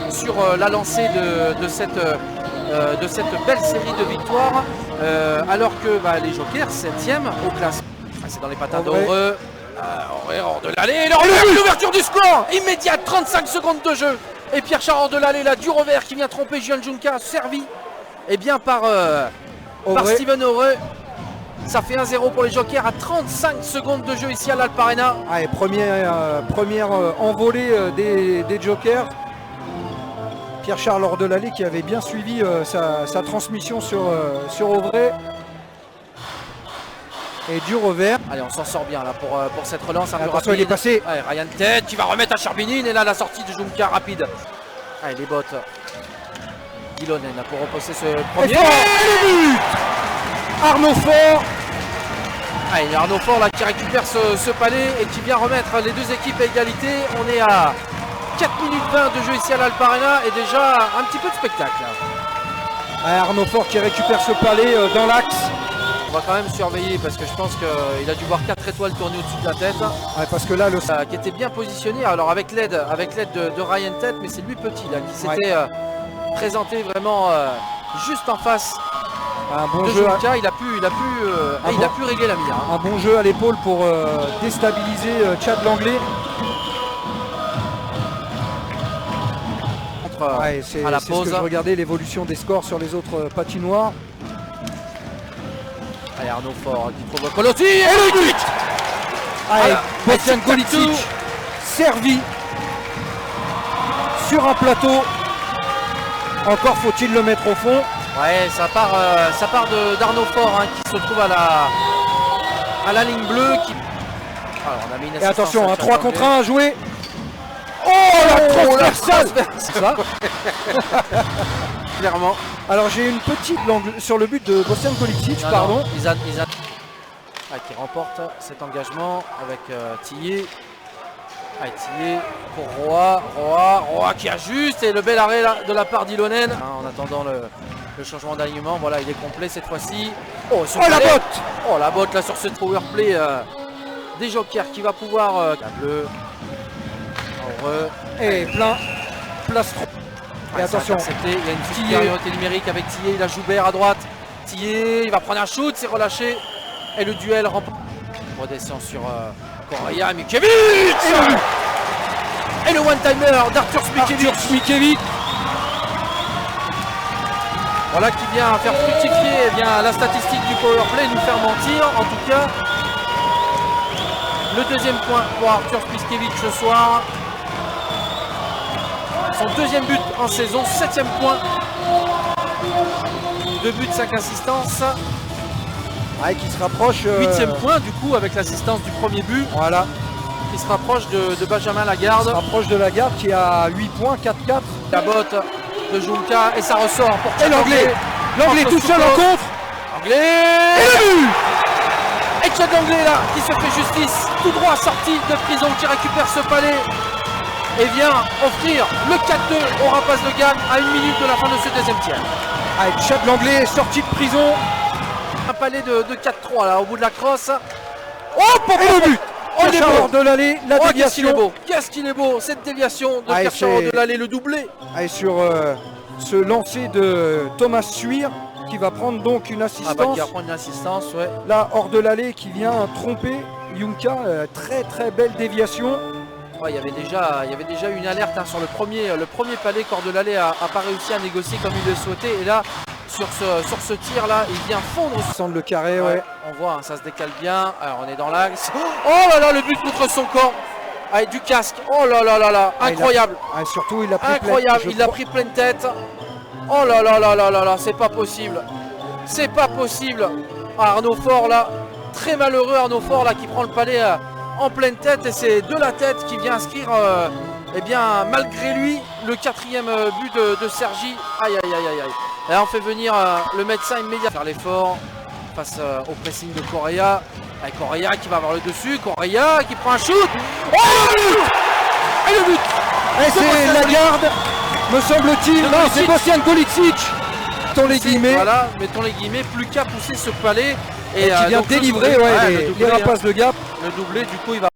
sur la lancée de cette belle série de victoires, alors que les Jokers 7e au classement. C'est dans les patins d'Heureux. Hors de l'allée, l'ouverture du score immédiate, 35 secondes de jeu. Et Pierre-Charles hors de l'allée, là, du revers qui vient tromper Juan Junca, servi par Steven Heureux. Ça fait 1-0 pour les Jokers à 35 secondes de jeu ici à l'Alp Arena. Allez, première envolée des Jokers. Pierre-Charles hors de l'allée qui avait bien suivi sa transmission sur Auvray. Et du revers. Allez, on s'en sort bien là pour cette relance un peu rapide. rapide. Il est passé. Allez, Ryan Ted qui va remettre à Charbinine. Et là, la sortie de Junca rapide. Allez, les bottes. Ilonen pour reposer ce premier. Et le but Arnaud Faure. Allez, Arnaud Faure là, qui récupère ce palais et qui vient remettre les deux équipes à égalité. On est à 4 minutes 20 de jeu ici à l'Alp Arena et déjà un petit peu de spectacle. Arnaud Faure qui récupère ce palais dans l'axe. On va quand même surveiller parce que je pense qu'il a dû voir 4 étoiles tourner au-dessus de la tête. Ouais, parce que là, qui était bien positionné, alors avec l'aide de Ryan Ted, mais c'est lui petit là qui s'était présenté vraiment juste en face. Un bon de jeu. Junca. Il a pu régler la mire. Un bon jeu à l'épaule pour déstabiliser Chad Langlais. C'est à la ce pause. que je regardais, l'évolution des scores sur les autres patinoires. Allez, Arnaud Faure qui provoque Colotti et le but. Allez, Bostian Golicic servi sur un plateau. Encore faut-il le mettre au fond. Ouais, ça part d'Arnaud Faure qui se trouve à la ligne bleue. Alors, on a mis une et attention, un 3 contre 1 à jouer. Oh, la transversale. Ça. Clairement. Alors j'ai une petite langue sur le but de Bostian Golicic, pardon. Izan qui remporte cet engagement avec Tillet. Tillet pour Roy qui ajuste et le bel arrêt là, de la part d'Ilonen. En attendant le changement d'alignement, voilà, il est complet cette fois-ci. La botte. La botte là sur ce power play des Jokers qui va pouvoir la bleue. Et plein plastron. Et attention, il y a une petite supériorité numérique avec Tillet, il a Joubert à droite. Tillet, il va prendre un shoot, c'est relâché. Et le duel remporte. Redescend sur Correa, Mikiewicz. Et le one-timer d'Arthur Mikiewicz. Voilà qui vient faire fructifier la statistique du powerplay, nous faire mentir. En tout cas, le deuxième point pour Arthur Mikiewicz ce soir. Son deuxième but en saison, 7e point. 2 buts, 5 assistances. Qui se rapproche. 8e point du coup avec l'assistance du premier but. Voilà. Qui se rapproche de Benjamin Lagarde. Se rapproche de Lagarde qui a 8 points, 4-4. La botte de Junca et ça ressort pour Chad Langlais. Langlais tout seul en contre. Langlais. Et le but. Et Chad Langlais là qui se fait justice. Tout droit sorti de prison qui récupère ce palais. Et vient offrir le 4-2 au Rapace de Gamme à 1 minute de la fin de ce deuxième tiers. Chad Langlais est sorti de prison. Un palais de 4-3 là au bout de la crosse. Et le but. Pierre-Charles de l'allée, la déviation. Qu'est-ce qu'il est beau cette déviation de Pierre-Charles de l'allée, le doublé. Sur ce lancer de Thomas Suir qui va prendre donc une assistance. Qui va prendre une assistance, ouais. Là, hors de l'allée qui vient tromper Junca. Très très belle déviation. Il y avait déjà une alerte sur le premier palais qu'hors de l'allée n'a pas réussi à négocier comme il le souhaitait. Et là, sur ce tir là, il vient fondre. Centre le carré, ouais. On voit, ça se décale bien. Alors on est dans l'axe. Oh là là, le but contre son corps. Avec du casque. Oh là là là là, incroyable. Surtout il a pris incroyable, il a pris pleine tête. Oh là là là là là là, c'est pas possible. C'est pas possible. Arnaud Faure là, très malheureux Arnaud Faure là qui prend le palais en pleine tête et c'est de la tête qui vient inscrire malgré lui le 4e but de Sergi. Aïe aïe aïe aïe aïe. Et là on fait venir le médecin immédiat faire l'effort face au pressing de Correa. Avec Correa qui va avoir le dessus, Correa qui prend un shoot. Oh le but. Et le but. Et c'est Lagarde, me semble-t-il. Non, c'est Bostian Golicic. Mettons les guillemets. Voilà, mettons les guillemets, plus qu'à pousser ce palais. Et qui vient délivrer les Rapaces de Gap. Le doublé, du coup, il va